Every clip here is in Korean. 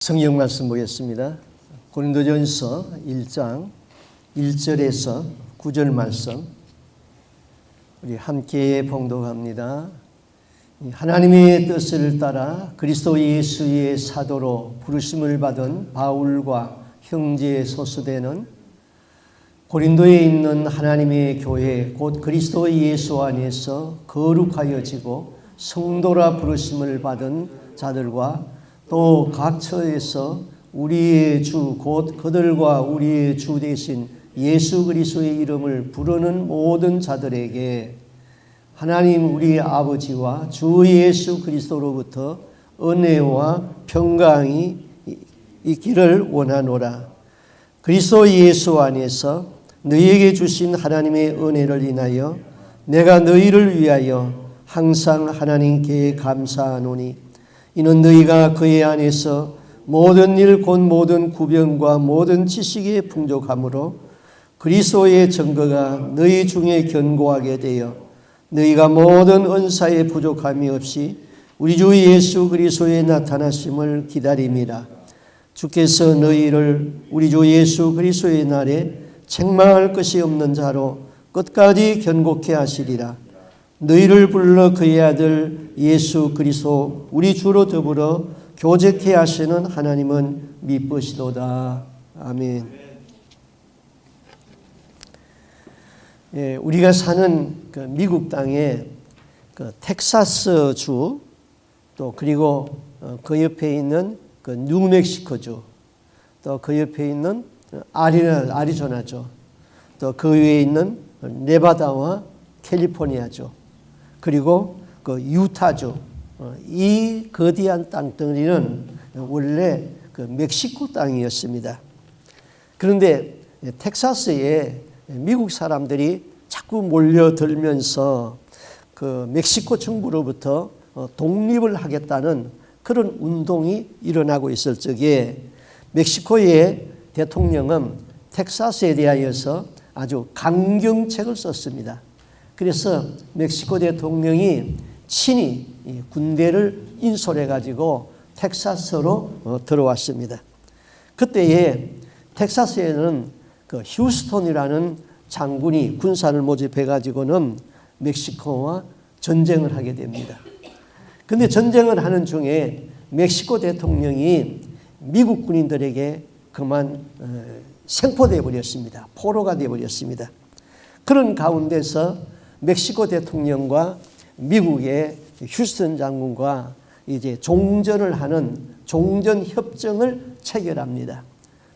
성경 말씀 보겠습니다. 고린도전서 1장 1절에서 9절 말씀 우리 함께 봉독합니다. 하나님의 뜻을 따라 그리스도 예수의 사도로 부르심을 받은 바울과 형제 소수되는 고린도에 있는 하나님의 교회 곧 그리스도 예수 안에서 거룩하여지고 성도라 부르심을 받은 자들과 또 각 처에서 우리의 주 곧 그들과 우리의 주 되신 예수 그리스도의 이름을 부르는 모든 자들에게 하나님 우리 아버지와 주 예수 그리스도로부터 은혜와 평강이 있기를 원하노라. 그리스도 예수 안에서 너희에게 주신 하나님의 은혜를 인하여 내가 너희를 위하여 항상 하나님께 감사하노니 이는 너희가 그의 안에서 모든 일 곧 모든 구변과 모든 지식에 풍족함으로 그리스도의 증거가 너희 중에 견고하게 되어 너희가 모든 은사에 부족함이 없이 우리 주 예수 그리스도의 나타나심을 기다림이라. 주께서 너희를 우리 주 예수 그리스도의 날에 책망할 것이 없는 자로 끝까지 견고케 하시리라. 너희를 불러 그의 아들 예수 그리스도 우리 주로 더불어 교제케 하시는 하나님은 미쁘시도다. 아멘. 예, 우리가 사는 그 미국 땅에 그 텍사스주 또 그리고 그 옆에 있는 그 뉴멕시코주 또 그 옆에 있는 아리조나주 또 그 위에 있는 네바다와 캘리포니아주 그리고 그 유타주 이 거대한 땅덩어리는 원래 그 멕시코 땅이었습니다. 그런데 텍사스에 미국 사람들이 자꾸 몰려들면서 그 멕시코 정부로부터 독립을 하겠다는 그런 운동이 일어나고 있을 적에 멕시코의 대통령은 텍사스에 대하여서 아주 강경책을 썼습니다. 그래서 멕시코 대통령이 친히 군대를 인솔해 가지고 텍사스로 들어왔습니다. 그때에 텍사스에는 그 휴스턴이라는 장군이 군사를 모집해 가지고는 멕시코와 전쟁을 하게 됩니다. 그런데 전쟁을 하는 중에 멕시코 대통령이 미국 군인들에게 그만 생포돼 버렸습니다. 포로가 돼 버렸습니다. 그런 가운데서 멕시코 대통령과 미국의 휴스턴 장군과 이제 종전을 하는 종전 협정을 체결합니다.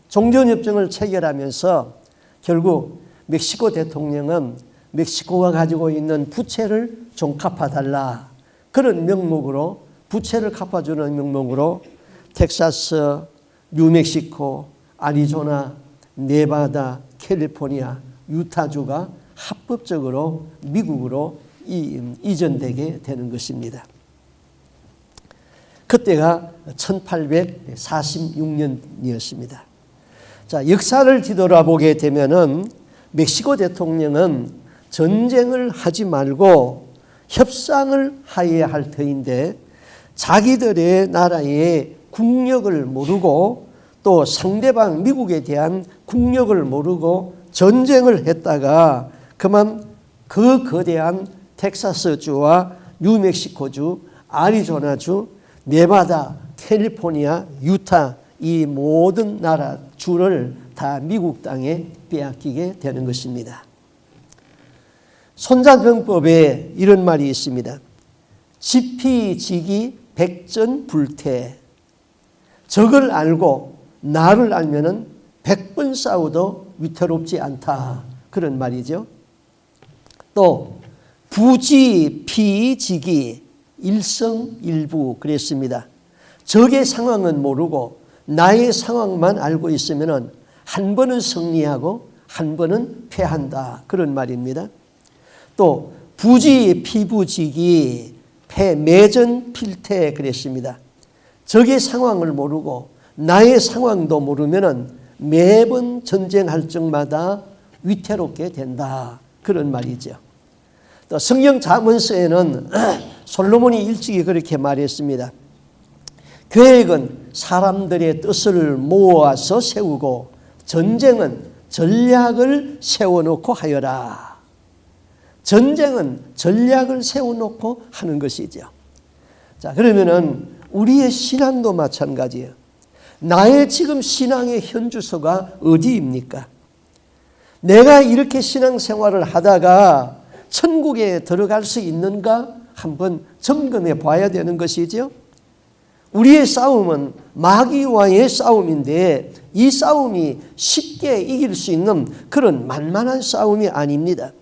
종전 협정을 체결하면서 결국 멕시코 대통령은 멕시코가 가지고 있는 부채를 좀 갚아달라. 그런 명목으로 부채를 갚아주는 명목으로 텍사스, 뉴멕시코, 아리조나, 네바다, 캘리포니아, 유타주가 합법적으로 미국으로 이전되게 되는 것입니다. 그때가 1846년이었습니다. 자, 역사를 뒤돌아보게 되면은 멕시코 대통령은 전쟁을 하지 말고 협상을 해야 할 터인데 자기들의 나라의 국력을 모르고 또 상대방 미국에 대한 국력을 모르고 전쟁을 했다가 그만 그 거대한 텍사스주와 뉴멕시코주, 아리조나주, 네바다, 캘리포니아, 유타 이 모든 나라 주를 다 미국 땅에 빼앗기게 되는 것입니다. 손자병법에 이런 말이 있습니다. 지피지기 백전불태. 적을 알고 나를 알면은 100번 싸워도 위태롭지 않다. 그런 말이죠. 또 부지피지기 일성일부 그랬습니다. 적의 상황은 모르고 나의 상황만 알고 있으면 한 번은 승리하고 한 번은 패한다. 그런 말입니다. 또 부지피부지기 패매전필태 그랬습니다. 적의 상황을 모르고 나의 상황도 모르면 매번 전쟁할 적마다 위태롭게 된다. 그런 말이죠. 또 성경 잠언서에는 솔로몬이 일찍이 그렇게 말했습니다. 계획은 사람들의 뜻을 모아서 세우고 전쟁은 전략을 세워놓고 하여라. 전쟁은 전략을 세워놓고 하는 것이죠. 자, 그러면은 우리의 신앙도 마찬가지예요. 나의 지금 신앙의 현주소가 어디입니까? 내가 이렇게 신앙생활을 하다가 천국에 들어갈 수 있는가 한번 점검해 봐야 되는 것이죠. 우리의 싸움은 마귀와의 싸움인데 이 싸움이 쉽게 이길 수 있는 그런 만만한 싸움이 아닙니다.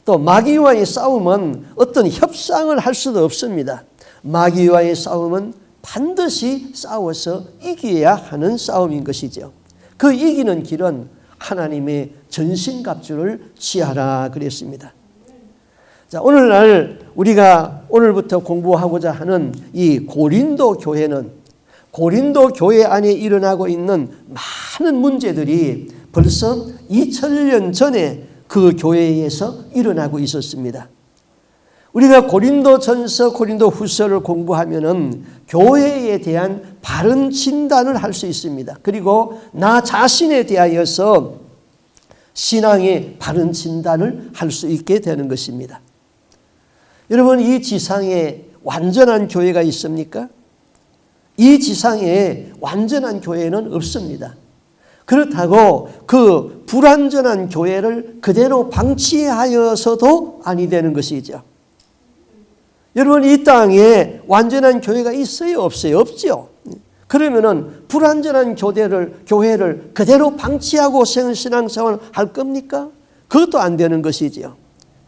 또 마귀와의 싸움은 어떤 협상을 할 수도 없습니다. 마귀와의 싸움은 반드시 싸워서 이겨야 하는 싸움인 것이죠. 그 이기는 길은 하나님의 전신갑주를 취하라 그랬습니다. 자, 오늘날 우리가 오늘부터 공부하고자 하는 이 고린도 교회는 고린도 교회 안에 일어나고 있는 많은 문제들이 벌써 2000년 전에 그 교회에서 일어나고 있었습니다. 우리가 고린도전서, 고린도후서를 공부하면은 교회에 대한 바른 진단을 할 수 있습니다. 그리고 나 자신에 대하여서 신앙의 바른 진단을 할 수 있게 되는 것입니다. 여러분, 이 지상에 완전한 교회가 있습니까? 이 지상에 완전한 교회는 없습니다. 그렇다고 그 불완전한 교회를 그대로 방치하여서도 아니 되는 것이죠. 여러분, 이 땅에 완전한 교회가 있어요? 없어요? 없죠. 그러면은 불완전한 교회를 그대로 방치하고 신앙생활을 할 겁니까? 그것도 안 되는 것이죠.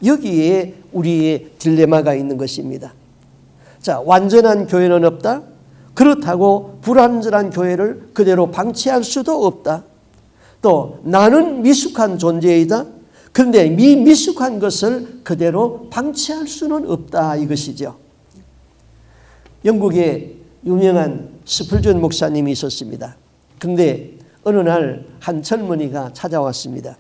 여기에 우리의 딜레마가 있는 것입니다. 자, 완전한 교회는 없다. 그렇다고 불완전한 교회를 그대로 방치할 수도 없다. 또 나는 미숙한 존재이다. 그런데 미숙한 것을 그대로 방치할 수는 없다 이것이죠. 영국에 유명한 스펄전 목사님이 있었습니다. 그런데 어느 날 한 젊은이가 찾아왔습니다.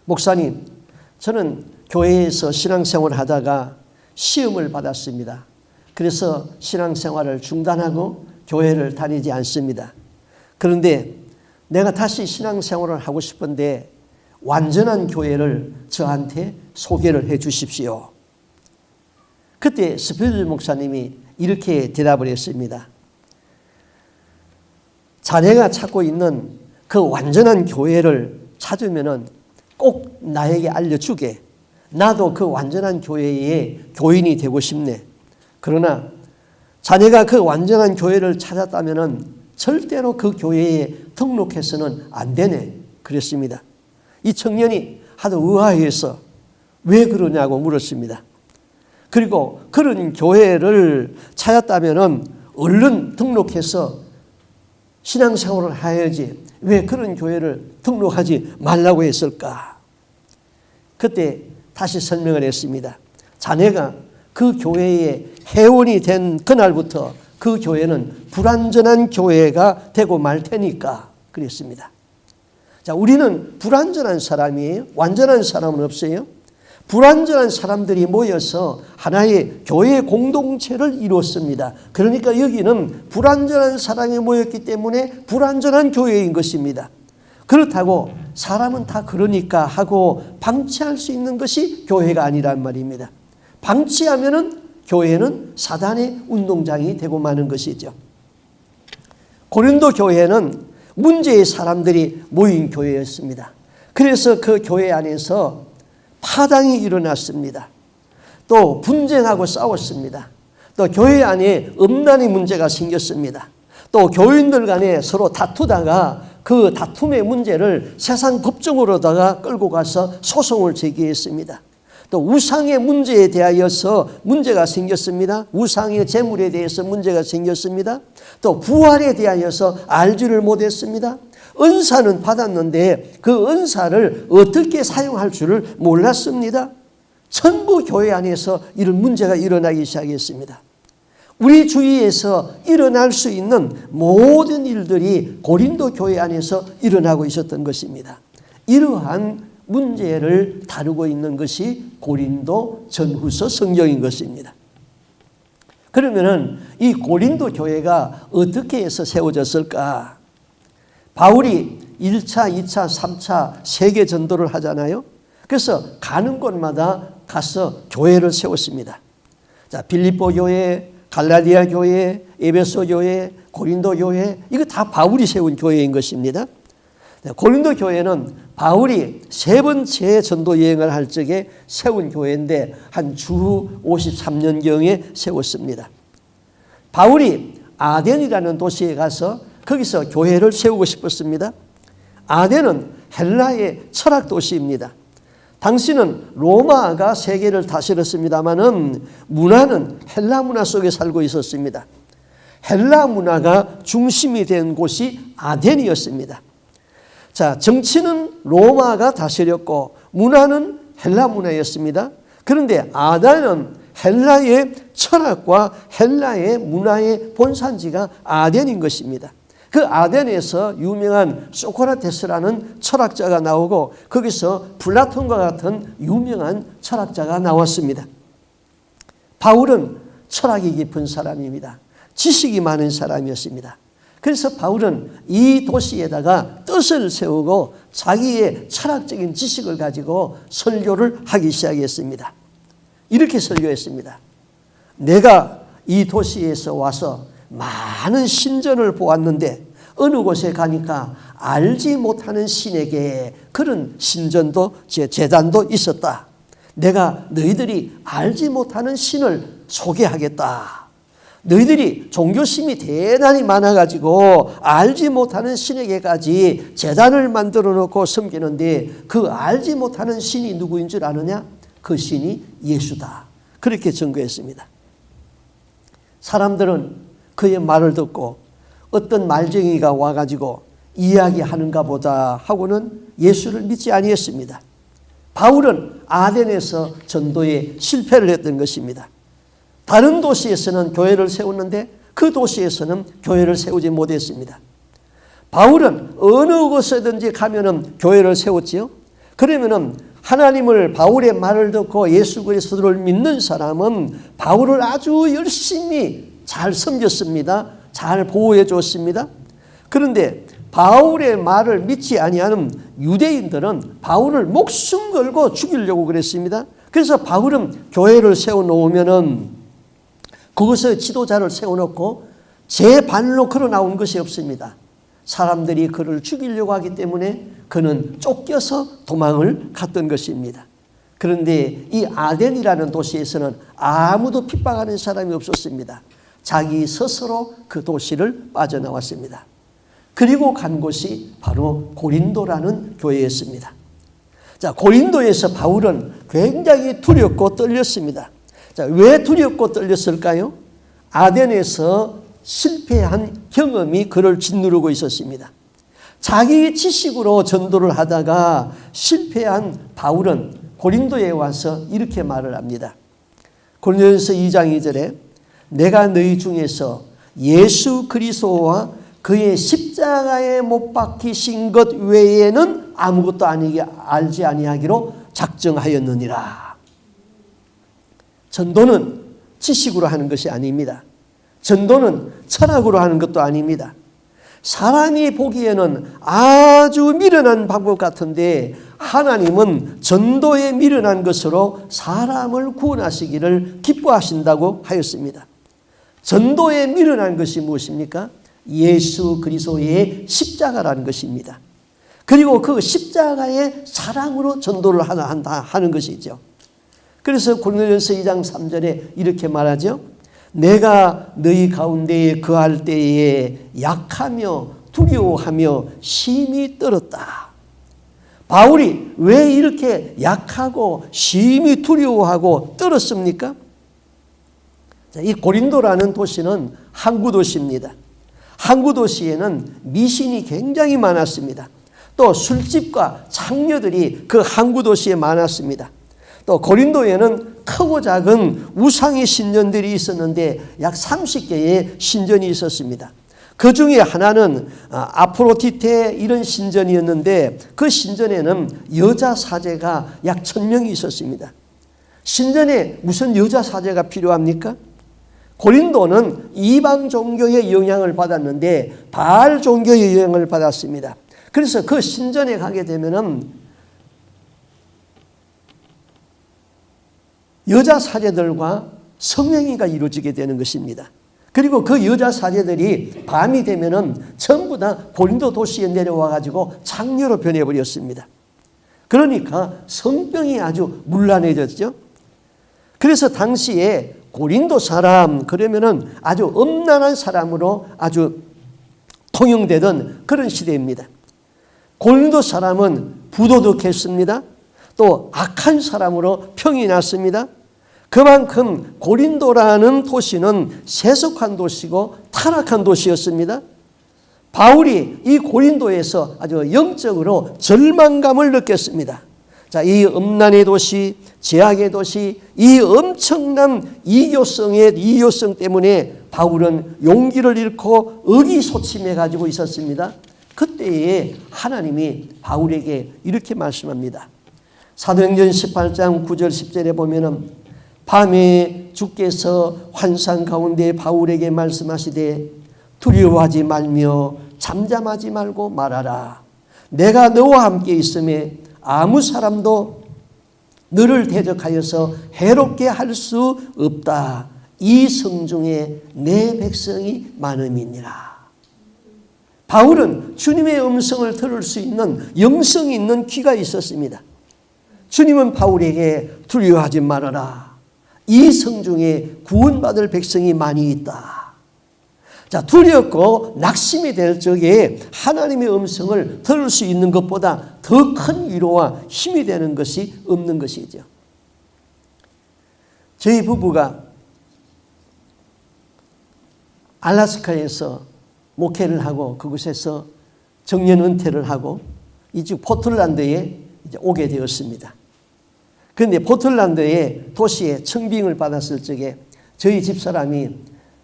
목사님, 저는 교회에서 신앙생활을 하다가 시험을 받았습니다. 그래서 신앙생활을 중단하고 교회를 다니지 않습니다. 그런데 내가 다시 신앙생활을 하고 싶은데 완전한 교회를 저한테 소개를 해 주십시오. 그때 스펠전 목사님이 이렇게 대답을 했습니다. 자네가 찾고 있는 그 완전한 교회를 찾으면은 꼭 나에게 알려주게. 나도 그 완전한 교회의 교인이 되고 싶네. 그러나 자네가 그 완전한 교회를 찾았다면은 절대로 그 교회에 등록해서는 안 되네. 그랬습니다. 이 청년이 하도 의아해서 왜 그러냐고 물었습니다. 그리고 그런 교회를 찾았다면은 얼른 등록해서 신앙생활을 해야지 왜 그런 교회를 등록하지 말라고 했을까? 그때 다시 설명을 했습니다. 자네가 그 교회의 회원이 된 그날부터 그 교회는 불완전한 교회가 되고 말 테니까 그랬습니다. 자, 우리는 불완전한 사람이에요. 완전한 사람은 없어요. 불완전한 사람들이 모여서 하나의 교회 공동체를 이뤘습니다. 그러니까 여기는 불완전한 사람이 모였기 때문에 불완전한 교회인 것입니다. 그렇다고 사람은 다 그러니까 하고 방치할 수 있는 것이 교회가 아니란 말입니다. 방치하면은 교회는 사단의 운동장이 되고 마는 것이죠. 고린도 교회는 문제의 사람들이 모인 교회였습니다. 그래서 그 교회 안에서 파당이 일어났습니다. 또 분쟁하고 싸웠습니다. 또 교회 안에 음란의 문제가 생겼습니다. 또 교인들 간에 서로 다투다가 그 다툼의 문제를 세상 법정으로다가 끌고 가서 소송을 제기했습니다. 또 우상의 문제에 대하여서 문제가 생겼습니다. 우상의 재물에 대해서 문제가 생겼습니다. 또 부활에 대하여서 알지를 못했습니다. 은사는 받았는데 그 은사를 어떻게 사용할 줄을 몰랐습니다. 전부 교회 안에서 이런 문제가 일어나기 시작했습니다. 우리 주위에서 일어날 수 있는 모든 일들이 고린도 교회 안에서 일어나고 있었던 것입니다. 이러한 문제를 다루고 있는 것이 고린도 전후서 성경인 것입니다. 그러면은 이 고린도 교회가 어떻게 해서 세워졌을까? 바울이 1차, 2차, 3차 세계 전도를 하잖아요. 그래서 가는 곳마다 가서 교회를 세웠습니다. 자, 빌립보 교회, 갈라디아 교회, 에베소 교회, 고린도 교회, 이거 다 바울이 세운 교회인 것입니다. 고린도 교회는 바울이 세 번째 전도 여행을 할 적에 세운 교회인데 한 주 53년경에 세웠습니다. 바울이 아덴이라는 도시에 가서 거기서 교회를 세우고 싶었습니다. 아덴은 헬라의 철학 도시입니다. 당시는 로마가 세계를 다스렸습니다마는 문화는 헬라 문화 속에 살고 있었습니다. 헬라 문화가 중심이 된 곳이 아덴이었습니다. 자, 정치는 로마가 다스렸고 문화는 헬라 문화였습니다. 그런데 아덴은 헬라의 철학과 헬라의 문화의 본산지가 아덴인 것입니다. 그 아덴에서 유명한 소크라테스라는 철학자가 나오고 거기서 플라톤과 같은 유명한 철학자가 나왔습니다. 바울은 철학이 깊은 사람입니다. 지식이 많은 사람이었습니다. 그래서 바울은 이 도시에다가 뜻을 세우고 자기의 철학적인 지식을 가지고 설교를 하기 시작했습니다. 이렇게 설교했습니다. 내가 이 도시에서 와서 많은 신전을 보았는데 어느 곳에 가니까 알지 못하는 신에게 그런 신전도 제단도 있었다. 내가 너희들이 알지 못하는 신을 소개하겠다. 너희들이 종교심이 대단히 많아가지고 알지 못하는 신에게까지 제단을 만들어 놓고 섬기는데 그 알지 못하는 신이 누구인 줄 아느냐? 그 신이 예수다. 그렇게 증거했습니다. 사람들은 그의 말을 듣고 어떤 말쟁이가 와가지고 이야기하는가 보다 하고는 예수를 믿지 아니했습니다. 바울은 아덴에서 전도에 실패를 했던 것입니다. 다른 도시에서는 교회를 세웠는데 그 도시에서는 교회를 세우지 못했습니다. 바울은 어느 곳에든지 가면은 교회를 세웠지요. 그러면은 하나님을 바울의 말을 듣고 예수 그리스도를 믿는 사람은 바울을 아주 열심히 잘 섬겼습니다. 잘 보호해 줬습니다. 그런데 바울의 말을 믿지 아니하는 유대인들은 바울을 목숨 걸고 죽이려고 그랬습니다. 그래서 바울은 교회를 세워놓으면은 그것의 지도자를 세워놓고 제 발로 걸어 나온 것이 없습니다. 사람들이 그를 죽이려고 하기 때문에 그는 쫓겨서 도망을 갔던 것입니다. 그런데 이 아덴이라는 도시에서는 아무도 핍박하는 사람이 없었습니다. 자기 스스로 그 도시를 빠져나왔습니다. 그리고 간 곳이 바로 고린도라는 교회였습니다. 자, 고린도에서 바울은 굉장히 두렵고 떨렸습니다. 자, 왜 두렵고 떨렸을까요? 아덴에서 실패한 경험이 그를 짓누르고 있었습니다. 자기 지식으로 전도를 하다가 실패한 바울은 고린도에 와서 이렇게 말을 합니다. 고린도전서 2장 2절에 내가 너희 중에서 예수 그리스도와 그의 십자가에 못 박히신 것 외에는 아무것도 알지 아니하기로 작정하였느니라. 전도는 지식으로 하는 것이 아닙니다. 전도는 철학으로 하는 것도 아닙니다. 사람이 보기에는 아주 미련한 방법 같은데 하나님은 전도에 미련한 것으로 사람을 구원하시기를 기뻐하신다고 하였습니다. 전도에 미련한 것이 무엇입니까? 예수 그리스도의 십자가라는 것입니다. 그리고 그 십자가의 사랑으로 전도를 하는 것이죠. 그래서 고린도전서 2장 3절에 이렇게 말하죠. 내가 너희 가운데에 거할 때에 약하며 두려워하며 심히 떨었다. 바울이 왜 이렇게 약하고 심히 두려워하고 떨었습니까? 이 고린도라는 도시는 항구 도시입니다. 항구 도시에는 미신이 굉장히 많았습니다. 또 술집과 창녀들이 그 항구 도시에 많았습니다. 또 고린도에는 크고 작은 우상의 신전들이 있었는데 약 30개의 신전이 있었습니다. 그 중에 하나는 아프로디테 이런 신전이었는데 그 신전에는 여자 사제가 약 1000명이 있었습니다. 신전에 무슨 여자 사제가 필요합니까? 고린도는 이방 종교의 영향을 받았는데 바알 종교의 영향을 받았습니다. 그래서 그 신전에 가게 되면은 여자 사제들과 성행위가 이루어지게 되는 것입니다. 그리고 그 여자 사제들이 밤이 되면은 전부 다 고린도 도시에 내려와 가지고 창녀로 변해버렸습니다. 그러니까 성병이 아주 문란해졌죠. 그래서 당시에 고린도 사람 그러면은 아주 음란한 사람으로 아주 통용되던 그런 시대입니다. 고린도 사람은 부도덕했습니다. 또 악한 사람으로 평이 났습니다. 그만큼 고린도라는 도시는 세속한 도시고 타락한 도시였습니다. 바울이 이 고린도에서 아주 영적으로 절망감을 느꼈습니다. 자, 이 음란의 도시, 제약의 도시, 이 엄청난 이교성 때문에 바울은 용기를 잃고 의기소침해 가지고 있었습니다. 그때에 하나님이 바울에게 이렇게 말씀합니다. 사도행전 18장 9절 10절에 보면은 밤에 주께서 환상 가운데 바울에게 말씀하시되 두려워하지 말며 잠잠하지 말고 말하라. 내가 너와 함께 있음에 아무 사람도 너를 대적하여서 해롭게 할 수 없다. 이 성중에 내 백성이 많음이니라. 바울은 주님의 음성을 들을 수 있는 영성이 있는 귀가 있었습니다. 주님은 바울에게 두려워하지 말아라. 이 성중에 구원받을 백성이 많이 있다. 자, 두렵고 낙심이 될 적에 하나님의 음성을 들을 수 있는 것보다 더 큰 위로와 힘이 되는 것이 없는 것이죠. 저희 부부가 알래스카에서 목회를 하고 그곳에서 정년 은퇴를 하고 이쪽 포틀랜드에 이제 오게 되었습니다. 그런데 포틀랜드의 도시에 청빙을 받았을 적에 저희 집사람이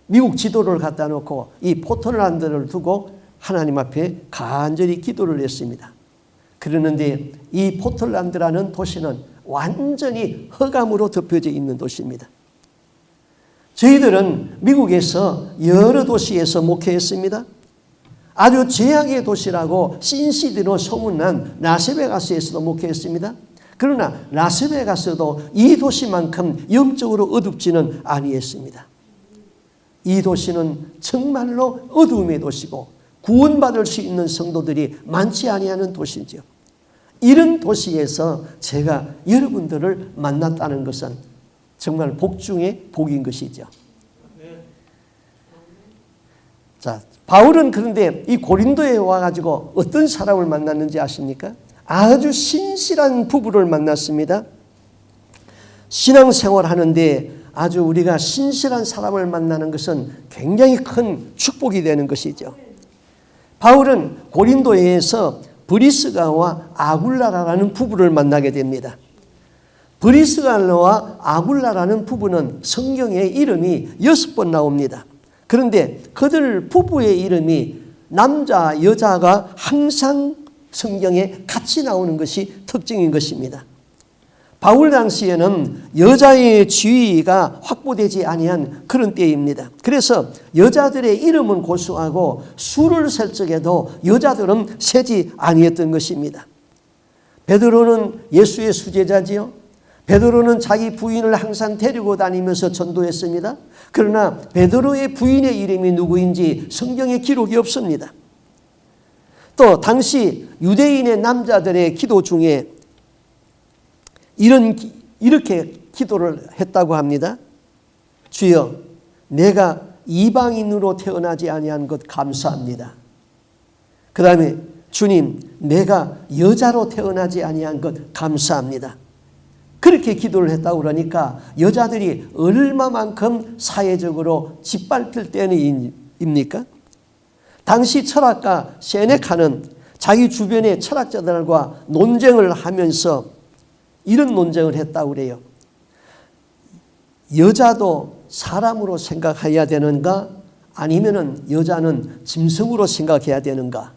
미국 지도를 갖다 놓고 이 포틀랜드를 두고 하나님 앞에 간절히 기도를 했습니다. 그러는데 이 포틀랜드라는 도시는 완전히 흑암으로 덮여져 있는 도시입니다. 저희들은 미국에서 여러 도시에서 목회했습니다. 아주 제약의 도시라고 신시드로 소문난 라스베가스에서도 목회했습니다. 그러나 라스베가스도 이 도시만큼 영적으로 어둡지는 아니했습니다. 이 도시는 정말로 어두움의 도시고 구원받을 수 있는 성도들이 많지 아니하는 도시죠. 이런 도시에서 제가 여러분들을 만났다는 것은 정말 복 중에 복인 것이죠. 자, 바울은 그런데 이 고린도에 와가지고 어떤 사람을 만났는지 아십니까? 아주 신실한 부부를 만났습니다. 신앙생활 하는데 아주 우리가 신실한 사람을 만나는 것은 굉장히 큰 축복이 되는 것이죠. 바울은 고린도에서 브리스가와 아굴라라는 부부를 만나게 됩니다. 브리스가와 아굴라라는 부부는 성경에 이름이 6번 나옵니다. 그런데 그들 부부의 이름이 남자, 여자가 항상 성경에 같이 나오는 것이 특징인 것입니다. 바울 당시에는 여자의 지위가 확보되지 아니한 그런 때입니다. 그래서 여자들의 이름은 고수하고 수를 셀 적에도 여자들은 세지 아니했던 것입니다. 베드로는 예수의 수제자지요. 베드로는 자기 부인을 항상 데리고 다니면서 전도했습니다. 그러나 베드로의 부인의 이름이 누구인지 성경에 기록이 없습니다. 또 당시 유대인의 남자들의 기도 중에 이렇게 기도를 했다고 합니다. 주여, 내가 이방인으로 태어나지 아니한 것 감사합니다. 그 다음에 주님, 내가 여자로 태어나지 아니한 것 감사합니다. 그렇게 기도를 했다고 그러니까 여자들이 얼마만큼 사회적으로 짓밟힐 때입니까? 당시 철학가 세네카는 자기 주변의 철학자들과 논쟁을 하면서 이런 논쟁을 했다고 그래요. 여자도 사람으로 생각해야 되는가? 아니면은 여자는 짐승으로 생각해야 되는가?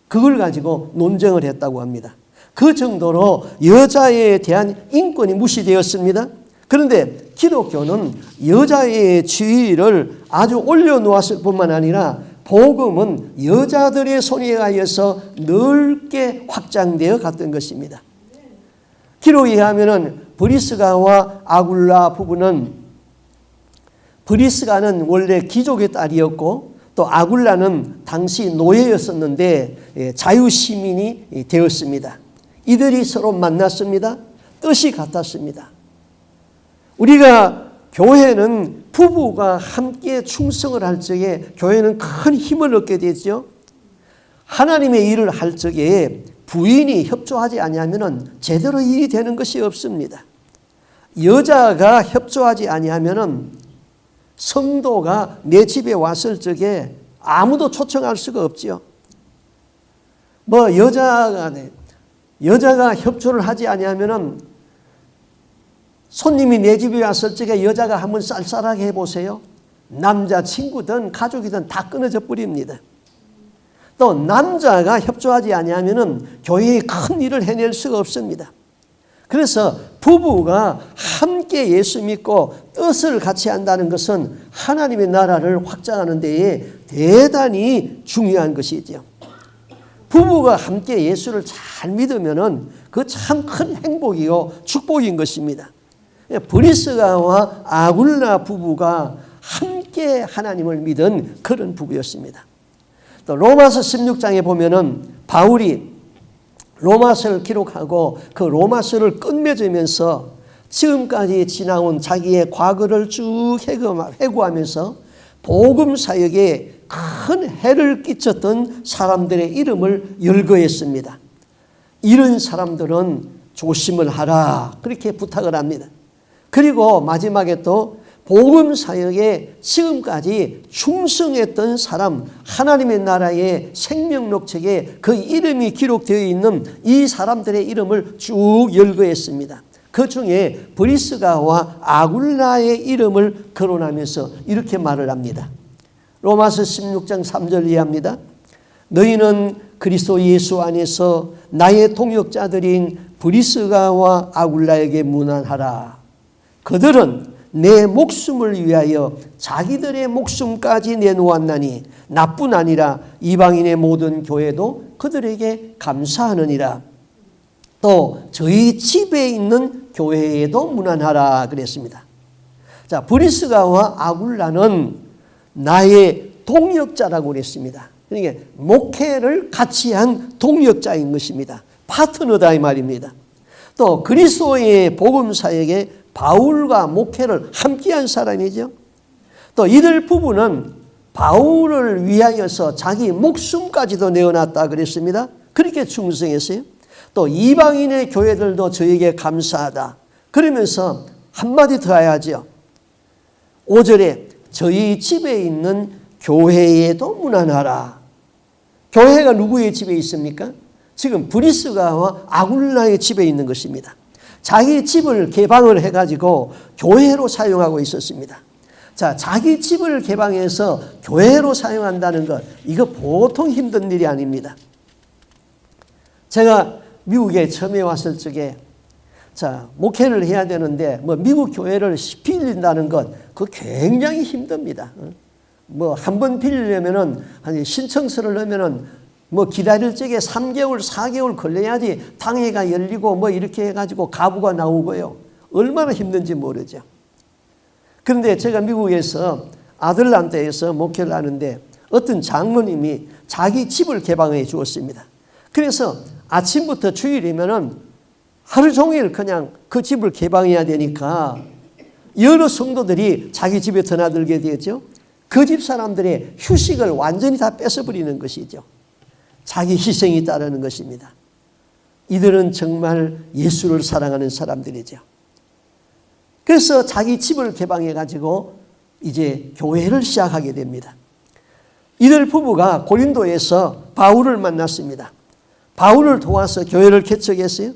그걸 가지고 논쟁을 했다고 합니다. 그 정도로 여자에 대한 인권이 무시되었습니다. 그런데 기독교는 여자의 지위를 아주 올려놓았을 뿐만 아니라 복음은 여자들의 손에 의해서 넓게 확장되어 갔던 것입니다. 기록에 의하면 브리스가와 아굴라 부부는, 브리스가는 원래 귀족의 딸이었고 또 아굴라는 당시 노예였었는데 자유시민이 되었습니다. 이들이 서로 만났습니다. 뜻이 같았습니다. 우리가 교회는 부부가 함께 충성을 할 적에 교회는 큰 힘을 얻게 되죠. 하나님의 일을 할 적에 부인이 협조하지 아니하면 제대로 일이 되는 것이 없습니다. 여자가 협조하지 아니하면 성도가 내 집에 왔을 적에 아무도 초청할 수가 없죠. 여자가 협조를 하지 아니하면 손님이 내 집에 왔을 적에 여자가 한번 쌀쌀하게 해보세요. 남자친구든 가족이든 다 끊어져 버립니다. 또 남자가 협조하지 아니하면 교회에 큰 일을 해낼 수가 없습니다. 그래서 부부가 함께 예수 믿고 뜻을 같이 한다는 것은 하나님의 나라를 확장하는 데에 대단히 중요한 것이죠. 부부가 함께 예수를 잘 믿으면 그 참 큰 행복이요 축복인 것입니다. 브리스가와 아굴라 부부가 함께 하나님을 믿은 그런 부부였습니다. 또 로마서 16장에 보면은 바울이 로마서를 기록하고 그 로마서를 끝맺으면서 지금까지 지나온 자기의 과거를 쭉 회고하면서 복음 사역에 큰 해를 끼쳤던 사람들의 이름을 열거했습니다. 이런 사람들은 조심을 하라 그렇게 부탁을 합니다. 그리고 마지막에 또 복음 사역에 지금까지 충성했던 사람, 하나님의 나라의 생명록 책에 그 이름이 기록되어 있는 이 사람들의 이름을 쭉 열거했습니다. 그 중에 브리스가와 아굴라의 이름을 거론하면서 이렇게 말을 합니다. 로마서 16장 3절 이해합니다. 너희는 그리스도 예수 안에서 나의 동역자들인 브리스가와 아굴라에게 문안하라. 그들은 내 목숨을 위하여 자기들의 목숨까지 내놓았나니 나뿐 아니라 이방인의 모든 교회도 그들에게 감사하느니라. 또 저희 집에 있는 교회에도 문안하라 그랬습니다. 자, 브리스가와 아굴라는 나의 동역자라고 그랬습니다. 그러니까 목회를 같이 한 동역자인 것입니다. 파트너다 이 말입니다. 또 그리스도의 복음 사역에 바울과 목회를 함께한 사람이죠. 또 이들 부부는 바울을 위하여서 자기 목숨까지도 내어놨다 그랬습니다. 그렇게 충성했어요. 또 이방인의 교회들도 저에게 감사하다. 그러면서 한마디 더 해야죠. 5절에 저희 집에 있는 교회에도 문안하라. 교회가 누구의 집에 있습니까? 지금 브리스가와 아굴라의 집에 있는 것입니다. 자기 집을 개방을 해가지고 교회로 사용하고 있었습니다. 자, 자기 집을 개방해서 교회로 사용한다는 것, 이거 보통 힘든 일이 아닙니다. 제가 미국에 처음에 왔을 적에, 자, 목회를 해야 되는데, 미국 교회를 빌린다는 것, 그거 굉장히 힘듭니다. 한 번 빌리려면은, 신청서를 넣으면은, 기다릴 적에 3개월, 4개월 걸려야지 당회가 열리고 이렇게 해가지고 가부가 나오고요. 얼마나 힘든지 모르죠. 그런데 제가 미국에서 아틀란타에서 목회를 하는데 어떤 장로님이 자기 집을 개방해 주었습니다. 그래서 아침부터 주일이면은 하루 종일 그냥 그 집을 개방해야 되니까 여러 성도들이 자기 집에 드나들게 되죠. 그 집 사람들의 휴식을 완전히 다 뺏어버리는 것이죠. 자기 희생이 따르는 것입니다. 이들은 정말 예수를 사랑하는 사람들이죠. 그래서 자기 집을 개방해가지고 이제 교회를 시작하게 됩니다. 이들 부부가 고린도에서 바울을 만났습니다. 바울을 도와서 교회를 개척했어요.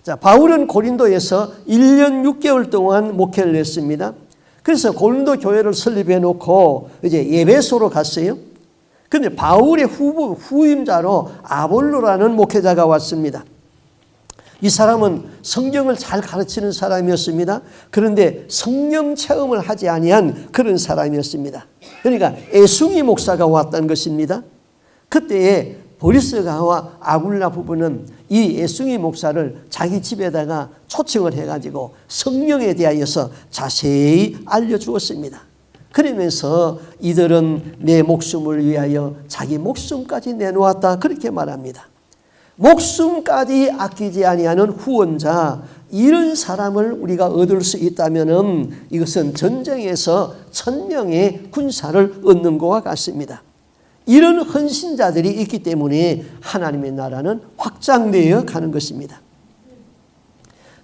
자, 바울은 고린도에서 1년 6개월 동안 목회를 했습니다. 그래서 고린도 교회를 설립해 놓고 이제 에베소로 갔어요. 그런데 바울의 후임자로 아볼로라는 목회자가 왔습니다. 이 사람은 성경을 잘 가르치는 사람이었습니다. 그런데 성령 체험을 하지 아니한 그런 사람이었습니다. 그러니까 애숭이 목사가 왔다는 것입니다. 그때에 브리스가와 아굴라 부부는 이 애숭이 목사를 자기 집에다가 초청을 해가지고 성령에 대하여서 자세히 알려주었습니다. 그러면서 이들은 내 목숨을 위하여 자기 목숨까지 내놓았다, 그렇게 말합니다. 목숨까지 아끼지 아니하는 후원자, 이런 사람을 우리가 얻을 수 있다면 이것은 전쟁에서 1000명의 군사를 얻는 것과 같습니다. 이런 헌신자들이 있기 때문에 하나님의 나라는 확장되어 가는 것입니다.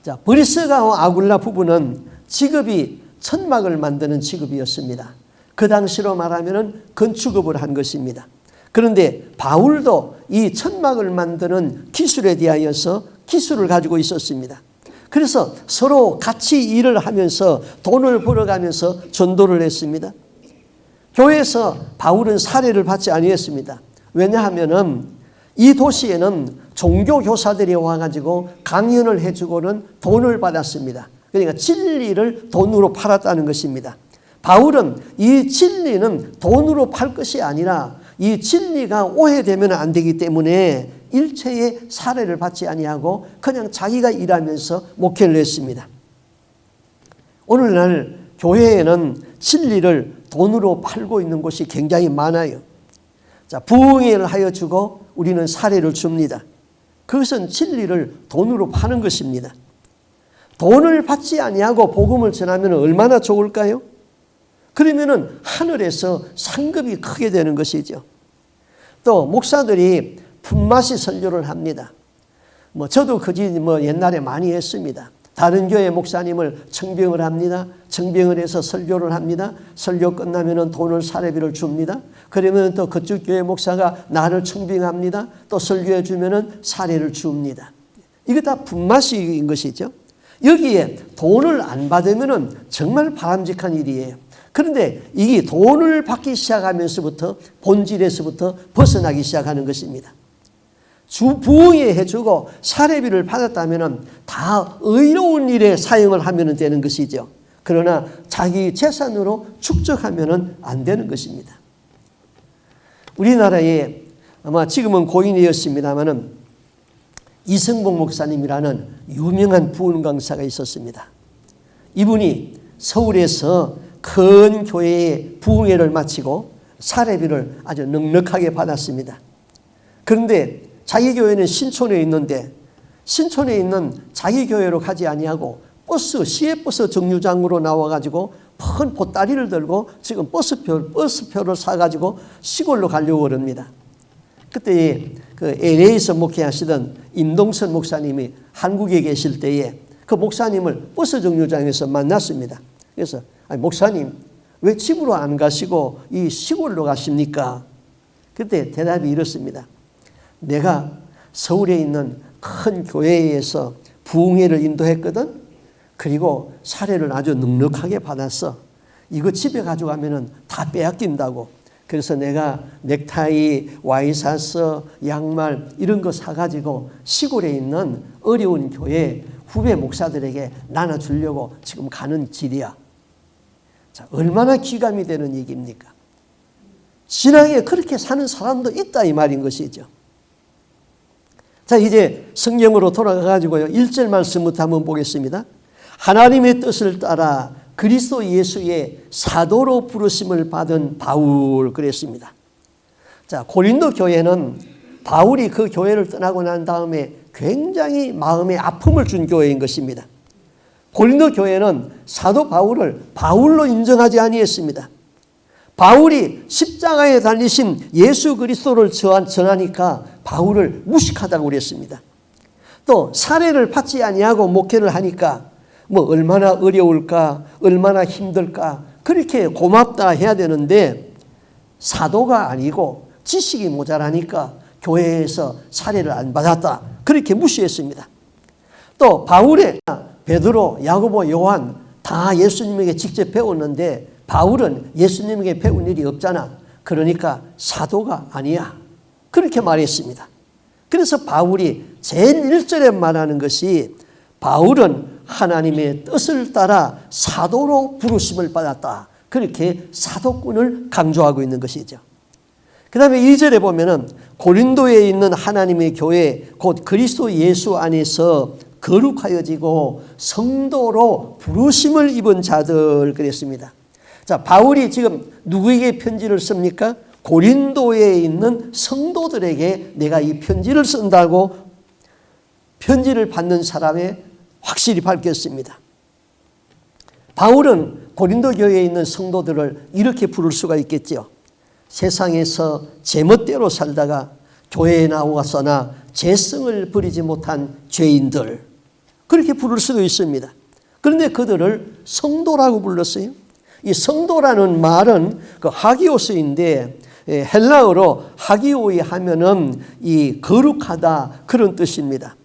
자, 브리스가와 아굴라 부부는 직업이 천막을 만드는 직업이었습니다. 그 당시로 말하면 건축업을 한 것입니다. 그런데 바울도 이 천막을 만드는 기술에 대하여서 기술을 가지고 있었습니다. 그래서 서로 같이 일을 하면서 돈을 벌어가면서 전도를 했습니다. 교회에서 바울은 사례를 받지 아니했습니다. 왜냐하면 이 도시에는 종교 교사들이 와가지고 강연을 해주고는 돈을 받았습니다. 그러니까 진리를 돈으로 팔았다는 것입니다. 바울은 이 진리는 돈으로 팔 것이 아니라 이 진리가 오해되면 안 되기 때문에 일체의 사례를 받지 아니하고 그냥 자기가 일하면서 목회를 했습니다. 오늘날 교회에는 진리를 돈으로 팔고 있는 곳이 굉장히 많아요. 자, 부흥회를 하여 주고 우리는 사례를 줍니다. 그것은 진리를 돈으로 파는 것입니다. 돈을 받지 아니하고 복음을 전하면 얼마나 좋을까요? 그러면은 하늘에서 상급이 크게 되는 것이죠. 또 목사들이 품맛이 설교를 합니다. 저도 옛날에 많이 했습니다. 다른 교회 목사님을 청병을 합니다. 청병을 해서 설교를 합니다. 설교 끝나면은 돈을 사례비를 줍니다. 그러면 또 그쪽 교회 목사가 나를 청빙합니다. 또 설교해 주면은 사례를 줍니다. 이거 다 품맛인 것이죠. 여기에 돈을 안 받으면은 정말 바람직한 일이에요. 그런데 이게 돈을 받기 시작하면서부터 본질에서부터 벗어나기 시작하는 것입니다. 부흥회 해주고 사례비를 받았다면 다 의로운 일에 사용을 하면 되는 것이죠. 그러나 자기 재산으로 축적하면 안 되는 것입니다. 우리나라에 아마 지금은 고인이었습니다마는 이승복 목사님이라는 유명한 부흥 강사가 있었습니다. 이분이 서울에서 큰 교회의 부흥회를 마치고 사례비를 아주 넉넉하게 받았습니다. 그런데 자기 교회는 신촌에 있는데 신촌에 있는 자기 교회로 가지 아니하고 시외버스 정류장으로 나와가지고 큰 보따리를 들고 지금 버스표를 사가지고 시골로 가려고 그럽니다. 그때 그 LA에서 목회하시던 임동선 목사님이 한국에 계실 때에 그 목사님을 버스 정류장에서 만났습니다. 그래서 목사님, 왜 집으로 안 가시고 이 시골로 가십니까? 그때 대답이 이렇습니다. 내가 서울에 있는 큰 교회에서 부흥회를 인도했거든. 그리고 사례를 아주 넉넉하게 받았어. 이거 집에 가져가면 다 빼앗긴다고. 그래서 내가 넥타이, 와이셔츠, 양말 이런 거 사가지고 시골에 있는 어려운 교회 후배 목사들에게 나눠주려고 지금 가는 길이야. 자, 얼마나 기감이 되는 얘기입니까? 신앙에 그렇게 사는 사람도 있다 이 말인 것이죠. 자, 이제 성경으로 돌아가가지고요. 1절 말씀부터 한번 보겠습니다. 하나님의 뜻을 따라 그리스도 예수의 사도로 부르심을 받은 바울, 그랬습니다. 자, 고린도 교회는 바울이 그 교회를 떠나고 난 다음에 굉장히 마음에 아픔을 준 교회인 것입니다. 고린도 교회는 사도 바울을 바울로 인정하지 아니했습니다. 바울이 십자가에 달리신 예수 그리스도를 전하니까 바울을 무식하다고 그랬습니다. 또 사례를 받지 아니하고 목회를 하니까 얼마나 어려울까, 얼마나 힘들까, 그렇게 고맙다 해야 되는데 사도가 아니고 지식이 모자라니까 교회에서 사례를 안 받았다, 그렇게 무시했습니다. 또 바울의 베드로, 야고보, 요한 다 예수님에게 직접 배웠는데 바울은 예수님에게 배운 일이 없잖아. 그러니까 사도가 아니야, 그렇게 말했습니다. 그래서 바울이 제일 1절에 말하는 것이 바울은 하나님의 뜻을 따라 사도로 부르심을 받았다. 그렇게 사도꾼을 강조하고 있는 것이죠. 그 다음에 2절에 보면은 고린도에 있는 하나님의 교회 곧 그리스도 예수 안에서 거룩하여지고 성도로 부르심을 입은 자들 그랬습니다. 자, 바울이 지금 누구에게 편지를 씁니까? 고린도에 있는 성도들에게 내가 이 편지를 쓴다고 편지를 받는 사람에 확실히 밝혔습니다. 바울은 고린도 교회에 있는 성도들을 이렇게 부를 수가 있겠죠. 세상에서 제멋대로 살다가 교회에 나왔으나 죄성을 버리지 못한 죄인들, 그렇게 부를 수도 있습니다. 그런데 그들을 성도라고 불렀어요. 이 성도라는 말은 그 하기오스인데 헬라어로 하기오이 하면은 이 거룩하다 그런 뜻입니다.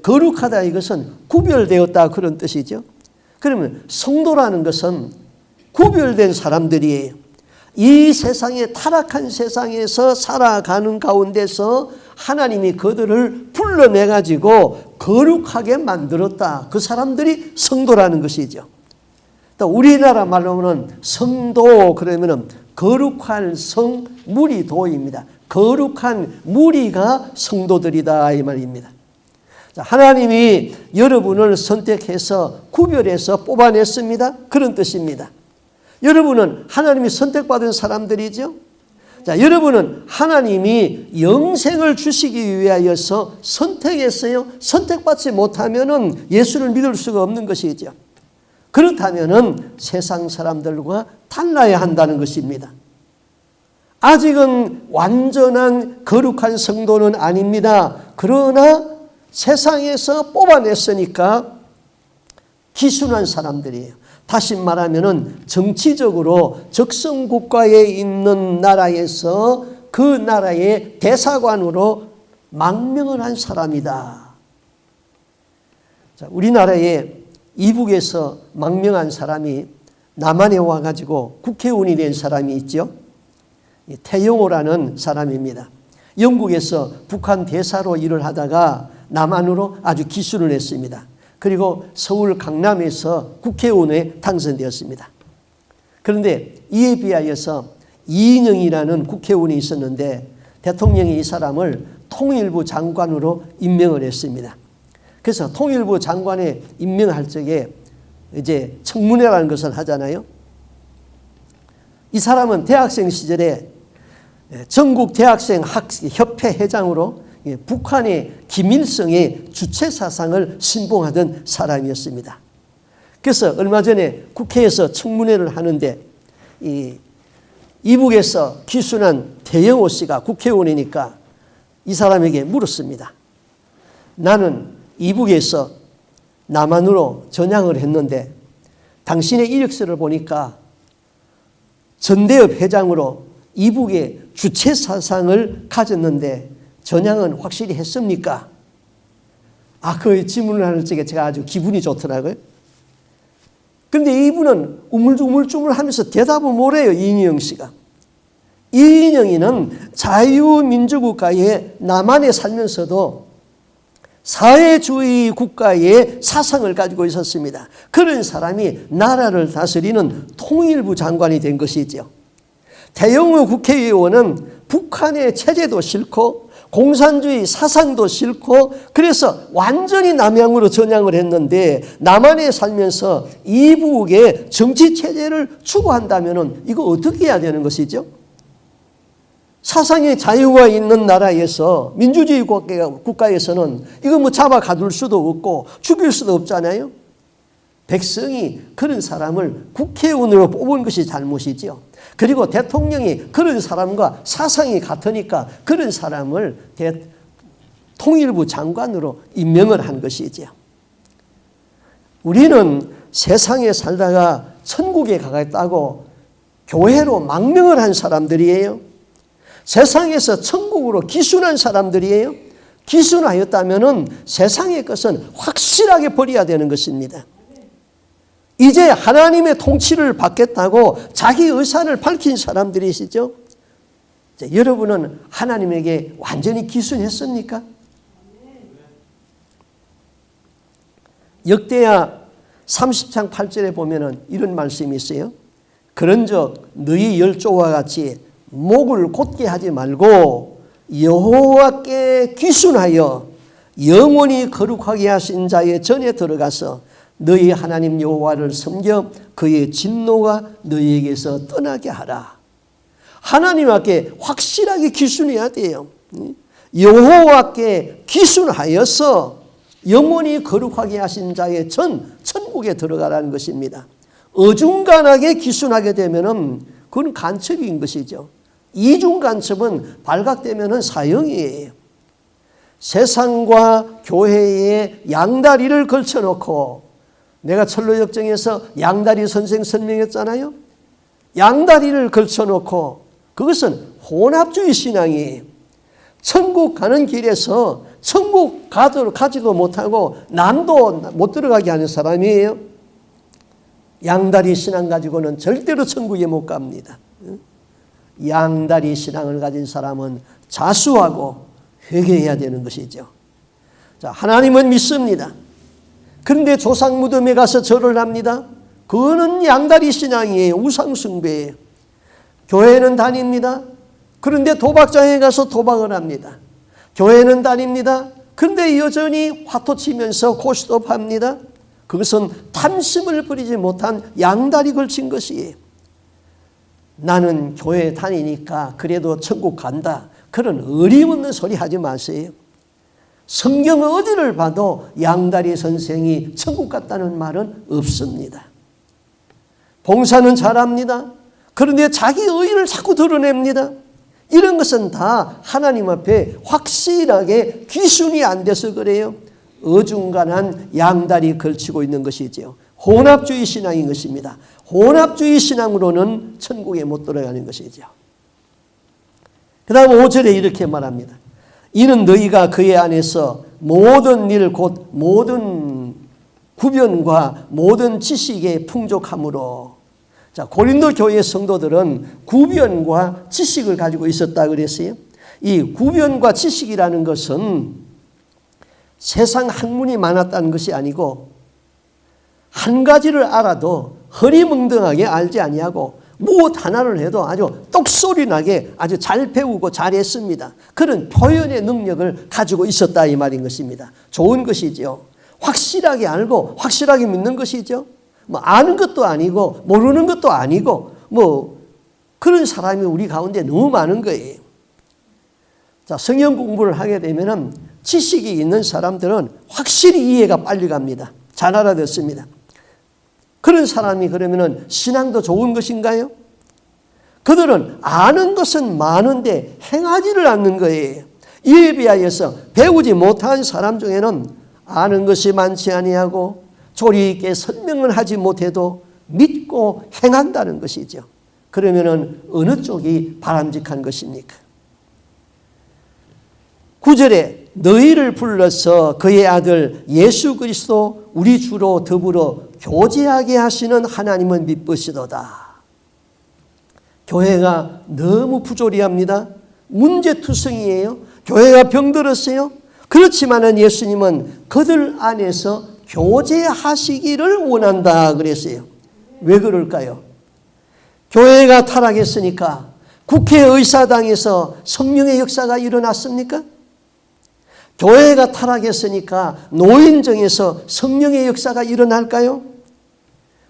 거룩하다 이것은 구별되었다 그런 뜻이죠. 그러면 성도라는 것은 구별된 사람들이에요. 이 세상에 타락한 세상에서 살아가는 가운데서 하나님이 그들을 불러내가지고 거룩하게 만들었다. 그 사람들이 성도라는 것이죠. 또 우리나라 말로는 성도 그러면은 거룩한 성 무리도입니다. 거룩한 무리가 성도들이다 이 말입니다. 자, 하나님이 여러분을 선택해서 구별해서 뽑아냈습니다. 그런 뜻입니다. 여러분은 하나님이 선택받은 사람들이죠. 자, 여러분은 하나님이 영생을 주시기 위하여서 선택했어요. 선택받지 못하면은 예수를 믿을 수가 없는 것이죠. 그렇다면은 세상 사람들과 달라야 한다는 것입니다. 아직은 완전한 거룩한 성도는 아닙니다. 그러나 세상에서 뽑아냈으니까 기순한 사람들이에요. 다시 말하면은 정치적으로 적성국가에 있는 나라에서 그 나라의 대사관으로 망명을 한 사람이다. 자, 우리나라에 이북에서 망명한 사람이 남한에 와가지고 국회의원이 된 사람이 있죠. 태영호라는 사람입니다. 영국에서 북한 대사로 일을 하다가 남한으로 아주 기술을 했습니다. 그리고 서울 강남에서 국회의원에 당선되었습니다. 그런데 이에 비하여서 이인영이라는 국회의원이 있었는데 대통령이 이 사람을 통일부 장관으로 임명을 했습니다. 그래서 통일부 장관에 임명할 적에 이제 청문회라는 것을 하잖아요. 이 사람은 대학생 시절에 전국 대학생 협회 회장으로 북한의 김일성의 주체 사상을 신봉하던 사람이었습니다. 그래서 얼마 전에 국회에서 청문회를 하는데 이북에서 기순한 태영호 씨가 국회의원이니까 이 사람에게 물었습니다. 나는 이북에서 남한으로 전향을 했는데 당신의 이력서를 보니까 전대협 회장으로 이북의 주체 사상을 가졌는데 전향은 확실히 했습니까? 그 질문을 하는 적에 제가 아주 기분이 좋더라고요. 그런데 이분은 우물쭈물 하면서 대답을 못해요. 이인영 씨가. 이인영이는 자유민주국가의 남한에 살면서도 사회주의 국가의 사상을 가지고 있었습니다. 그런 사람이 나라를 다스리는 통일부 장관이 된 것이죠. 태영호 국회의원은 북한의 체제도 싫고 공산주의 사상도 싫고 그래서 완전히 남향으로 전향을 했는데 남한에 살면서 이북의 정치체제를 추구한다면 이거 어떻게 해야 되는 것이죠? 사상의 자유가 있는 나라에서 민주주의 국가에서는 이거 뭐 잡아 가둘 수도 없고 죽일 수도 없잖아요. 백성이 그런 사람을 국회의원으로 뽑은 것이 잘못이죠. 그리고 대통령이 그런 사람과 사상이 같으니까 그런 사람을 통일부 장관으로 임명을 한 것이죠. 우리는 세상에 살다가 천국에 가겠다고 교회로 망명을 한 사람들이에요. 세상에서 천국으로 기순한 사람들이에요. 기순하였다면 세상의 것은 확실하게 버려야 되는 것입니다. 이제 하나님의 통치를 받겠다고 자기 의사를 밝힌 사람들이시죠. 여러분은 하나님에게 완전히 기순했습니까? 역대하 30장 8절에 보면은 이런 말씀이 있어요. 그런즉 너희 열조와 같이 목을 곧게 하지 말고 여호와께 귀순하여 영원히 거룩하게 하신 자의 전에 들어가서 너희 하나님 여호와를 섬겨 그의 진노가 너희에게서 떠나게 하라. 하나님 앞에 확실하게 귀순해야 돼요. 여호와께 귀순하여서 영원히 거룩하게 하신 자의 천국에 들어가라는 것입니다. 어중간하게 귀순하게 되면은 그건 간첩인 것이죠. 이중 간첩은 발각되면은 사형이에요. 세상과 교회에 양다리를 걸쳐놓고, 내가 철로역정에서 양다리 선생 설명했잖아요. 양다리를 걸쳐놓고 그것은 혼합주의 신앙이에요. 천국 가는 길에서 천국 가지도 못하고 남도 못 들어가게 하는 사람이에요. 양다리 신앙 가지고는 절대로 천국에 못 갑니다. 양다리 신앙을 가진 사람은 자수하고 회개해야 되는 것이죠. 자, 하나님은 믿습니다. 그런데 조상 무덤에 가서 절을 합니다. 그거는 양다리 신앙이에요. 우상숭배예요. 교회는 다닙니다. 그런데 도박장에 가서 도박을 합니다. 교회는 다닙니다. 그런데 여전히 화토 치면서 고스톱 합니다. 그것은 탐심을 버리지 못한 양다리 걸친 것이에요. 나는 교회 다니니까 그래도 천국 간다. 그런 어림없는 소리 하지 마세요. 성경 어디를 봐도 양다리 선생이 천국 갔다는 말은 없습니다. 봉사는 잘합니다. 그런데 자기 의의를 자꾸 드러냅니다. 이런 것은 다 하나님 앞에 확실하게 귀순이 안 돼서 그래요. 어중간한 양다리 걸치고 있는 것이죠. 혼합주의 신앙인 것입니다. 혼합주의 신앙으로는 천국에 못 들어가는 것이죠. 그 다음 5절에 이렇게 말합니다. 이는 너희가 그의 안에서 모든 일 곧 모든 구변과 모든 지식에 풍족함으로. 자, 고린도 교회 성도들은 구변과 지식을 가지고 있었다 그랬어요. 이 구변과 지식이라는 것은 세상 학문이 많았다는 것이 아니고 한 가지를 알아도 허리멍덩하게 알지 아니하고 무엇 하나를 해도 아주 똑소리 나게 아주 잘 배우고 잘했습니다. 그런 표현의 능력을 가지고 있었다 이 말인 것입니다. 좋은 것이죠. 확실하게 알고 확실하게 믿는 것이죠. 뭐 아는 것도 아니고 모르는 것도 아니고 뭐 그런 사람이 우리 가운데 너무 많은 거예요. 자, 성경 공부를 하게 되면은 지식이 있는 사람들은 확실히 이해가 빨리 갑니다. 잘 알아듣습니다. 그런 사람이 그러면은 신앙도 좋은 것인가요? 그들은 아는 것은 많은데 행하지를 않는 거예요. 이에 비하여서 배우지 못한 사람 중에는 아는 것이 많지 아니하고 조리 있게 설명을 하지 못해도 믿고 행한다는 것이죠. 그러면은 어느 쪽이 바람직한 것입니까? 9절에 너희를 불러서 그의 아들 예수 그리스도 우리 주로 더불어 교제하게 하시는 하나님은 미쁘시도다. 교회가 너무 부조리합니다. 문제투성이에요. 교회가 병들었어요. 그렇지만은 예수님은 그들 안에서 교제하시기를 원한다 그랬어요. 왜 그럴까요? 교회가 타락했으니까 국회의사당에서 성령의 역사가 일어났습니까? 교회가 타락했으니까 노인정에서 성령의 역사가 일어날까요?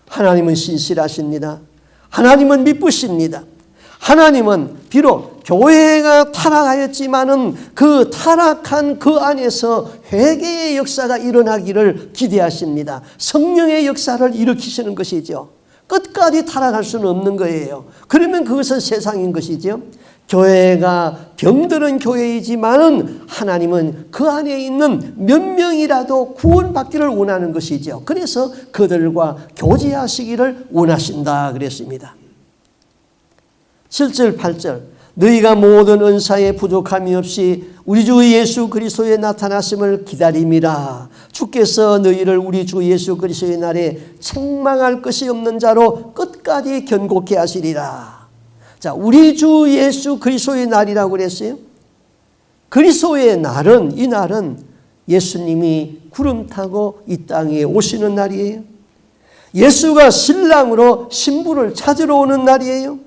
하나님은 신실하십니다. 하나님은 미쁘십니다. 하나님은 비록 교회가 타락하였지만은 그 타락한 그 안에서 회개의 역사가 일어나기를 기대하십니다. 성령의 역사를 일으키시는 것이죠. 끝까지 타락할 수는 없는 거예요. 그러면 그것은 세상인 것이죠. 교회가 병드는 교회이지만은 하나님은 그 안에 있는 몇 명이라도 구원받기를 원하는 것이죠. 그래서 그들과 교제하시기를 원하신다 그랬습니다. 7절 8절 너희가 모든 은사에 부족함이 없이 우리 주 예수 그리스도의 나타나심을 기다림이라. 주께서 너희를 우리 주 예수 그리스도의 날에 책망할 것이 없는 자로 끝까지 견고케 하시리라. 자, 우리 주 예수 그리스도의 날이라고 그랬어요. 그리스도의 날은, 이 날은 예수님이 구름 타고 이 땅에 오시는 날이에요. 예수가 신랑으로 신부를 찾으러 오는 날이에요.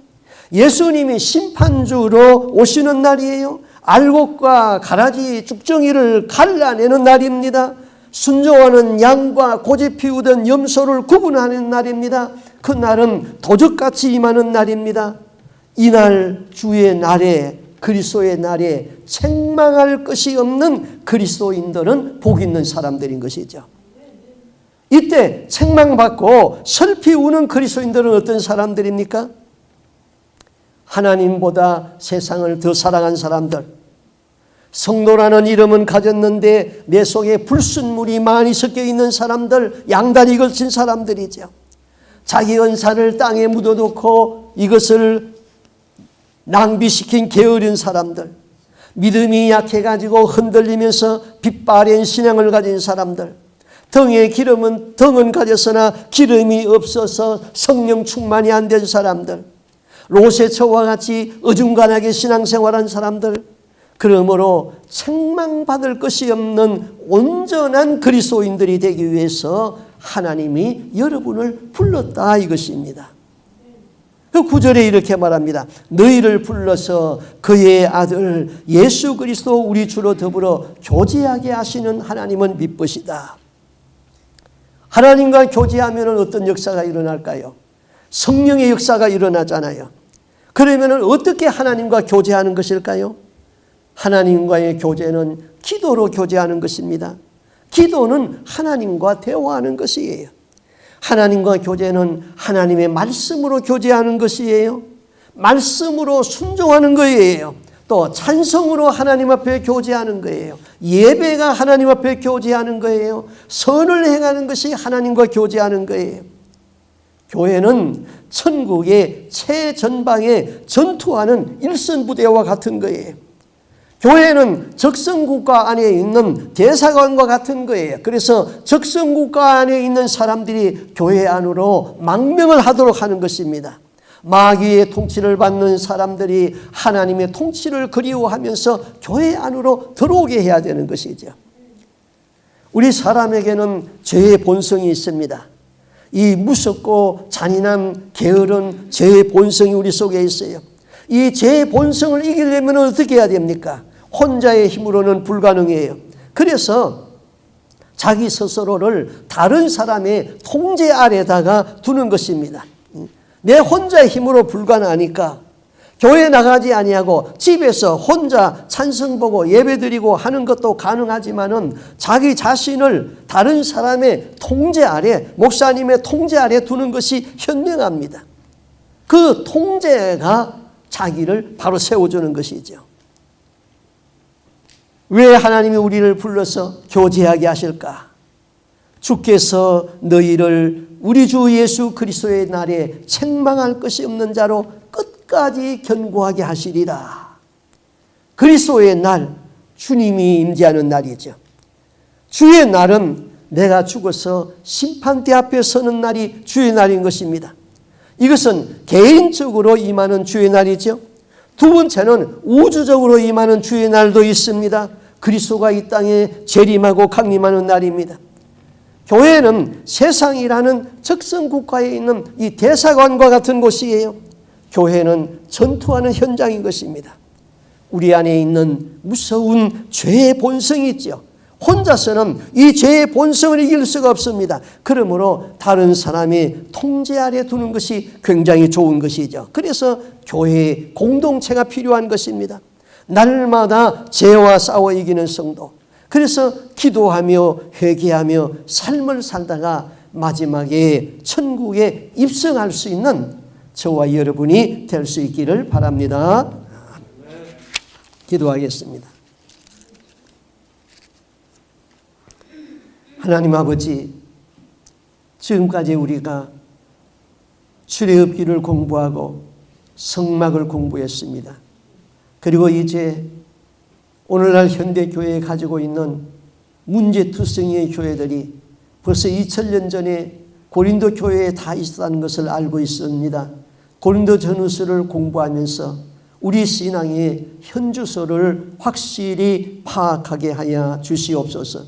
예수님이 심판주로 오시는 날이에요. 알곡과 가라지 쭉정이를 갈라내는 날입니다. 순종하는 양과 고집 피우던 염소를 구분하는 날입니다. 그 날은 도적같이 임하는 날입니다. 이날 주의 날에, 그리스도의 날에 책망할 것이 없는 그리스도인들은 복 있는 사람들인 것이죠. 이때 책망받고 슬피 우는 그리스도인들은 어떤 사람들입니까? 하나님보다 세상을 더 사랑한 사람들, 성도라는 이름은 가졌는데 내 속에 불순물이 많이 섞여 있는 사람들, 양다리 걸친 사람들이죠. 자기 은사를 땅에 묻어놓고 이것을 낭비시킨 게으른 사람들, 믿음이 약해가지고 흔들리면서 빛바랜 신앙을 가진 사람들, 등에 기름은 등은 가졌으나 기름이 없어서 성령 충만이 안 된 사람들, 롯의 같이 어중간하게 신앙생활한 사람들, 그러므로 책망받을 것이 없는 온전한 그리스도인들이 되기 위해서 하나님이 여러분을 불렀다 이것입니다. 그 9절에 이렇게 말합니다. 너희를 불러서 그의 아들 예수 그리스도 우리 주로 더불어 교제하게 하시는 하나님은 미쁘시다. 하나님과 교제하면 어떤 역사가 일어날까요? 성령의 역사가 일어나잖아요. 그러면 어떻게 하나님과 교제하는 것일까요? 하나님과의 교제는 기도로 교제하는 것입니다. 기도는 하나님과 대화하는 것이에요. 하나님과 교제는 하나님의 말씀으로 교제하는 것이에요. 말씀으로 순종하는 거예요. 또 찬송으로 하나님 앞에 교제하는 거예요. 예배가 하나님 앞에 교제하는 거예요. 선을 행하는 것이 하나님과 교제하는 거예요. 교회는 천국의 최전방에 전투하는 일선부대와 같은 거예요. 교회는 적성국가 안에 있는 대사관과 같은 거예요. 그래서 적성국가 안에 있는 사람들이 교회 안으로 망명을 하도록 하는 것입니다. 마귀의 통치를 받는 사람들이 하나님의 통치를 그리워하면서 교회 안으로 들어오게 해야 되는 것이죠. 우리 사람에게는 죄의 본성이 있습니다. 이 무섭고 잔인한 게으른 죄의 본성이 우리 속에 있어요. 이 죄의 본성을 이기려면 어떻게 해야 됩니까? 혼자의 힘으로는 불가능해요. 그래서 자기 스스로를 다른 사람의 통제 아래다가 두는 것입니다. 내 혼자의 힘으로 불가능하니까 교회 나가지 아니하고 집에서 혼자 찬송 보고 예배드리고 하는 것도 가능하지만은 자기 자신을 다른 사람의 통제 아래, 목사님의 통제 아래 두는 것이 현명합니다. 그 통제가 자기를 바로 세워주는 것이죠. 왜 하나님이 우리를 불러서 교제하게 하실까? 주께서 너희를 우리 주 예수 그리스도의 날에 책망할 것이 없는 자로 끝까지 견고하게 하시리라. 그리스도의 날, 주님이 임재하는 날이죠. 주의 날은 내가 죽어서 심판대 앞에 서는 날이 주의 날인 것입니다. 이것은 개인적으로 임하는 주의 날이죠. 두 번째는 우주적으로 임하는 주의 날도 있습니다. 그리스도가 이 땅에 재림하고 강림하는 날입니다. 교회는 세상이라는 적성국가에 있는 이 대사관과 같은 곳이에요. 교회는 전투하는 현장인 것입니다. 우리 안에 있는 무서운 죄의 본성이 있죠. 혼자서는 이 죄의 본성을 이길 수가 없습니다. 그러므로 다른 사람의 통제 아래 두는 것이 굉장히 좋은 것이죠. 그래서 교회의 공동체가 필요한 것입니다. 날마다 죄와 싸워 이기는 성도. 그래서 기도하며 회개하며 삶을 살다가 마지막에 천국에 입성할 수 있는 저와 여러분이 될 수 있기를 바랍니다. 기도하겠습니다. 하나님 아버지, 지금까지 우리가 출애굽기를 공부하고 성막을 공부했습니다. 그리고 이제 오늘날 현대교회에 가지고 있는 문제투성이의 교회들이 벌써 2000년 전에 고린도 교회에 다 있었다는 것을 알고 있습니다. 고린도 전후서를 공부하면서 우리 신앙의 현주소를 확실히 파악하게 하여 주시옵소서.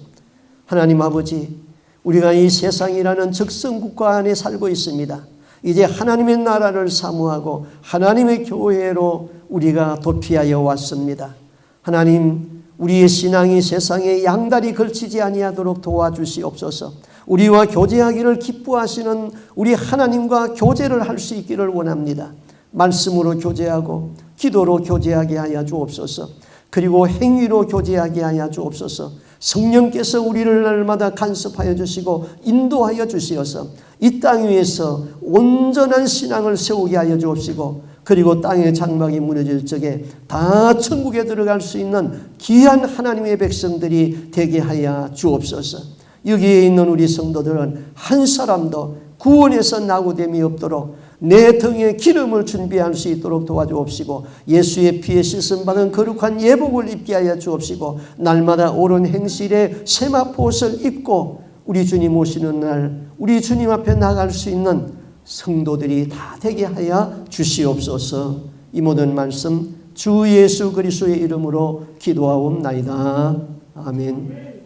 하나님 아버지, 우리가 이 세상이라는 적성국가 안에 살고 있습니다. 이제 하나님의 나라를 사모하고 하나님의 교회로 우리가 도피하여 왔습니다. 하나님, 우리의 신앙이 세상에 양다리 걸치지 아니하도록 도와주시옵소서. 우리와 교제하기를 기뻐하시는 우리 하나님과 교제를 할 수 있기를 원합니다. 말씀으로 교제하고 기도로 교제하게 하여 주옵소서. 그리고 행위로 교제하게 하여 주옵소서. 성령께서 우리를 날마다 간섭하여 주시고 인도하여 주시어서 이 땅 위에서 온전한 신앙을 세우게 하여 주옵시고, 그리고 땅의 장막이 무너질 적에 다 천국에 들어갈 수 있는 귀한 하나님의 백성들이 되게 하여 주옵소서. 여기에 있는 우리 성도들은 한 사람도 구원에서 낙오됨이 없도록 내 등에 기름을 준비할 수 있도록 도와주옵시고, 예수의 피에 씻음 받은 거룩한 예복을 입게 하여 주옵시고, 날마다 옳은 행실의 세마포옷을 입고 우리 주님 오시는 날 우리 주님 앞에 나갈 수 있는 성도들이 다 되게 하여 주시옵소서. 이 모든 말씀 주 예수 그리스도의 이름으로 기도하옵나이다. 아멘.